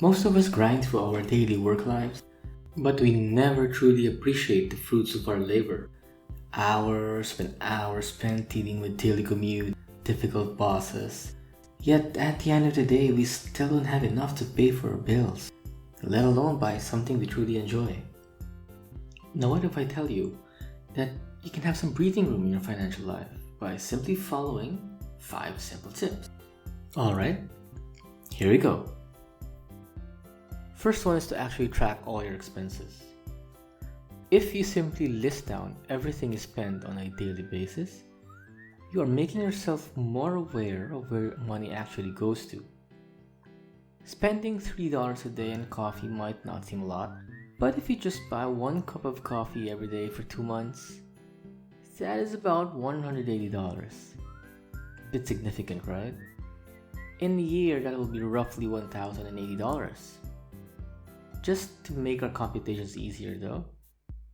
Most of us grind through our daily work lives, but we never truly appreciate the fruits of our labor. Hours spent dealing with daily commute, difficult bosses. Yet at the end of the day, we still don't have enough to pay for our bills, let alone buy something we truly enjoy. Now, what if I tell you that you can have some breathing room in your financial life by simply following 5 simple tips? Alright, here we go. First one is to actually track all your expenses. If you simply list down everything you spend on a daily basis, you are making yourself more aware of where money actually goes to. Spending $3 a day on coffee might not seem a lot, but if you just buy 1 cup of coffee every day for 2 months, that is about $180. Bit significant, right? In a year, that will be roughly $1,080. Just to make our computations easier though,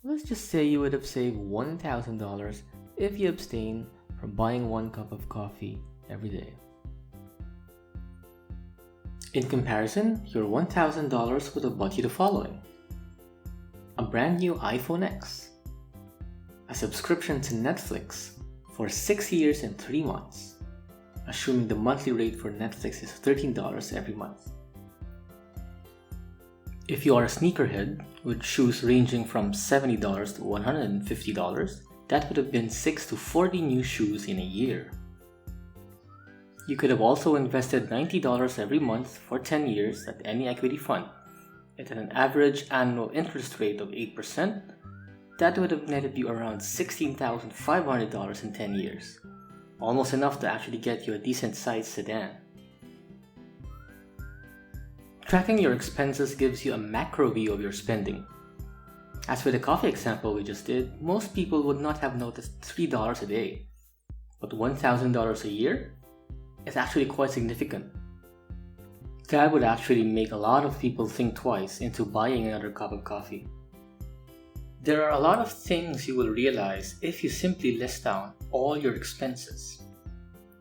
let's just say you would have saved $1,000 if you abstain from buying 1 cup of coffee every day. In comparison, your $1,000 would have bought you the following: a brand new iPhone X, a subscription to Netflix for 6 years and 3 months, assuming the monthly rate for Netflix is $13 every month. If you are a sneakerhead with shoes ranging from $70 to $150, that would have been 6 to 40 new shoes in a year. You could have also invested $90 every month for 10 years at any equity fund. At an average annual interest rate of 8%, that would have netted you around $16,500 in 10 years. Almost enough to actually get you a decent sized sedan. Tracking your expenses gives you a macro view of your spending. As for the coffee example we just did, most people would not have noticed $3 a day, but $1,000 a year is actually quite significant. That would actually make a lot of people think twice into buying another cup of coffee. There are a lot of things you will realize if you simply list down all your expenses.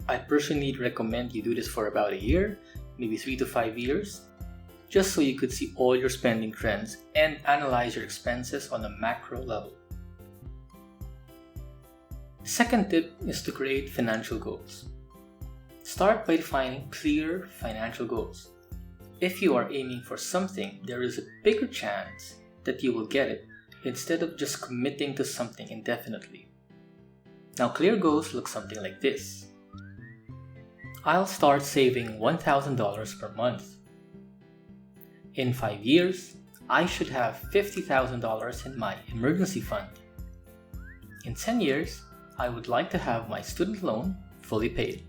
I personally recommend you do this for about a year, maybe 3 to 5 years, just so you could see all your spending trends and analyze your expenses on a macro level. Second tip is to create financial goals. Start by defining clear financial goals. If you are aiming for something, there is a bigger chance that you will get it instead of just committing to something indefinitely. Now, clear goals look something like this. I'll start saving $1,000 per month. In 5 years, I should have $50,000 in my emergency fund. In 10 years, I would like to have my student loan fully paid.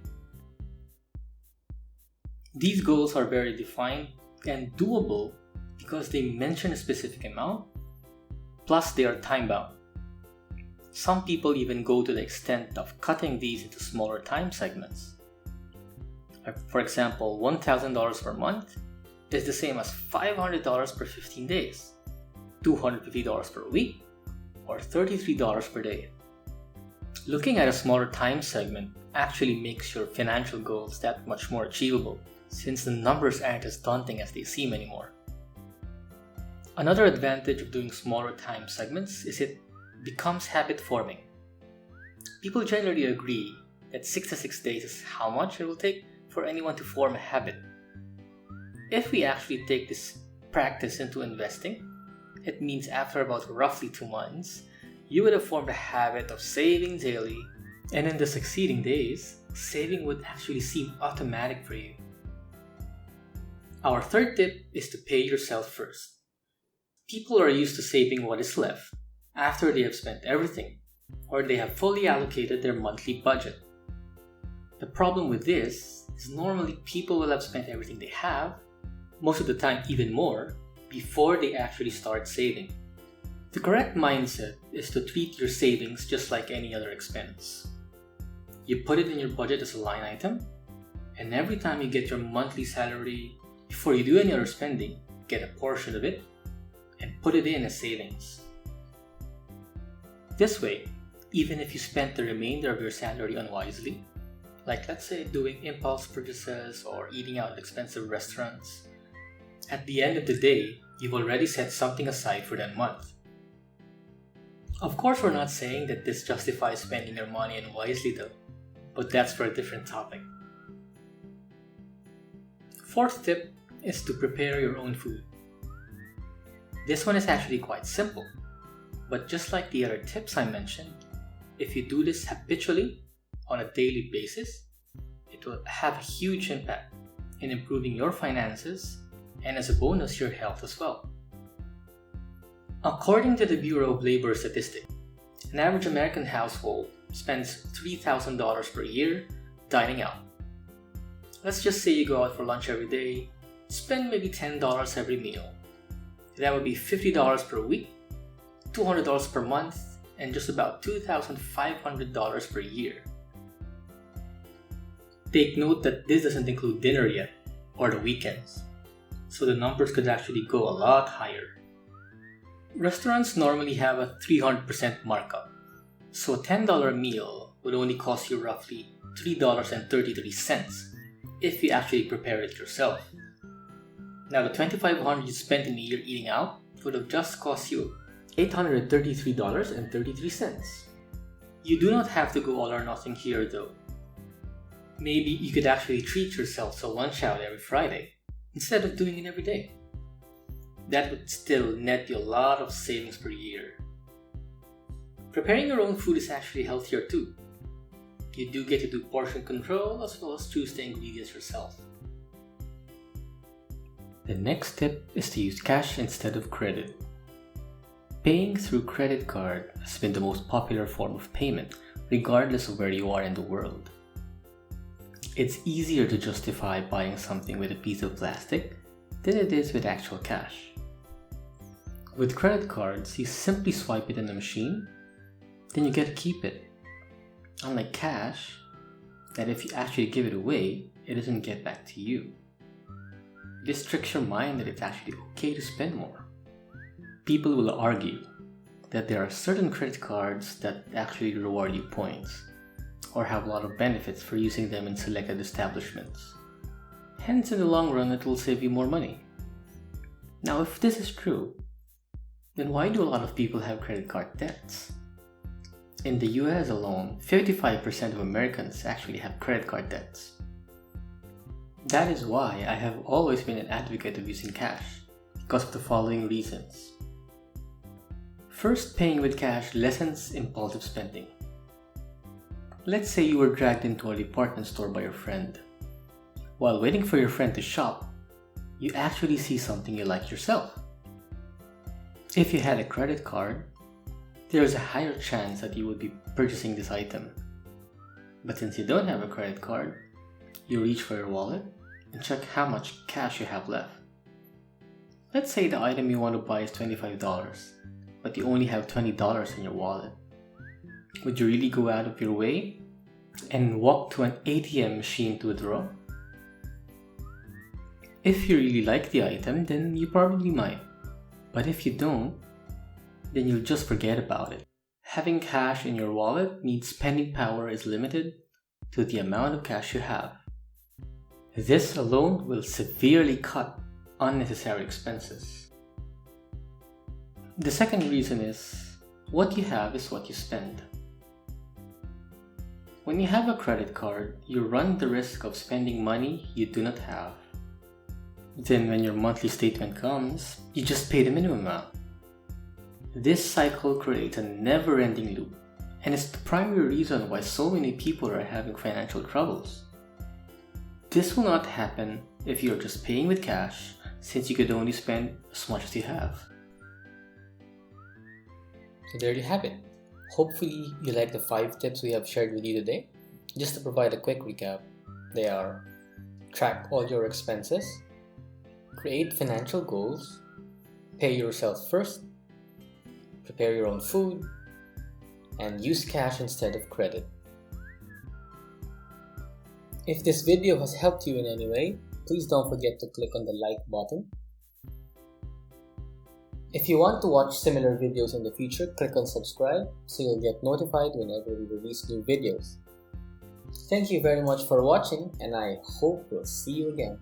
These goals are very defined and doable because they mention a specific amount, plus they are time-bound. Some people even go to the extent of cutting these into smaller time segments. For example, $1,000 per month is the same as $500 per 15 days, $250 per week, or $33 per day. Looking at a smaller time segment actually makes your financial goals that much more achievable, since the numbers aren't as daunting as they seem anymore. Another advantage of doing smaller time segments is it becomes habit forming. People generally agree that 66 days is how much it will take for anyone to form a habit. If we actually take this practice into investing, it means after about roughly 2 months, you would have formed a habit of saving daily, and in the succeeding days, saving would actually seem automatic for you. Our third tip is to pay yourself first. People are used to saving what is left after they have spent everything, or they have fully allocated their monthly budget. The problem with this is normally people will have spent everything they have, most of the time even more, before they actually start saving. The correct mindset is to treat your savings just like any other expense. You put it in your budget as a line item, and every time you get your monthly salary, before you do any other spending, get a portion of it and put it in as savings. This way, even if you spent the remainder of your salary unwisely, like let's say doing impulse purchases or eating out at expensive restaurants, At the end of the day, you've already set something aside for that month. Of course, we're not saying that this justifies spending your money unwisely though, but that's for a different topic. Fourth tip is to prepare your own food. This one is actually quite simple, but just like the other tips I mentioned, if you do this habitually on a daily basis, it will have a huge impact in improving your finances and as a bonus your health as well. According to the Bureau of Labor Statistics, an average American household spends $3,000 per year dining out. Let's just say you go out for lunch every day, spend maybe $10 every meal. That would be $50 per week, $200 per month, and just about $2,500 per year. Take note that this doesn't include dinner yet, or the weekends, so the numbers could actually go a lot higher. Restaurants normally have a 300% markup, so a $10 meal would only cost you roughly $3.33 if you actually prepare it yourself. Now the $2,500 you spent in a year eating out would have just cost you $833.33. You do not have to go all or nothing here though. Maybe you could actually treat yourself to lunch out every Friday instead of doing it every day. That would still net you a lot of savings per year. Preparing your own food is actually healthier too. You do get to do portion control as well as choose the ingredients yourself. The next tip is to use cash instead of credit. Paying through credit card has been the most popular form of payment, regardless of where you are in the world. It's easier to justify buying something with a piece of plastic than it is with actual cash. With credit cards, you simply swipe it in the machine, then you get to keep it. Unlike cash, that if you actually give it away, it doesn't get back to you. This tricks your mind that it's actually okay to spend more. People will argue that there are certain credit cards that actually reward you points, or have a lot of benefits for using them in selected establishments. Hence, in the long run, it will save you more money. Now, if this is true, then why do a lot of people have credit card debts? In the US alone, 55% of Americans actually have credit card debts. That is why I have always been an advocate of using cash, because of the following reasons. First, paying with cash lessens impulsive spending. Let's say you were dragged into a department store by your friend. While waiting for your friend to shop, you actually see something you like yourself. If you had a credit card, there is a higher chance that you would be purchasing this item. But since you don't have a credit card, you reach for your wallet and check how much cash you have left. Let's say the item you want to buy is $25, but you only have $20 in your wallet. Would you really go out of your way and walk to an ATM machine to withdraw? If you really like the item, then you probably might. But if you don't, then you'll just forget about it. Having cash in your wallet means spending power is limited to the amount of cash you have. This alone will severely cut unnecessary expenses. The second reason is, what you have is what you spend. When you have a credit card, you run the risk of spending money you do not have. Then when your monthly statement comes, you just pay the minimum amount. This cycle creates a never-ending loop, and it's the primary reason why so many people are having financial troubles. This will not happen if you're just paying with cash, since you could only spend as much as you have. So there you have it. Hopefully you like the 5 tips we have shared with you today. Just to provide a quick recap, they are: track all your expenses, create financial goals, pay yourself first, prepare your own food, and use cash instead of credit. If this video has helped you in any way, please don't forget to click on the like button. If you want to watch similar videos in the future, click on subscribe so you'll get notified whenever we release new videos. Thank you very much for watching, and I hope we'll see you again.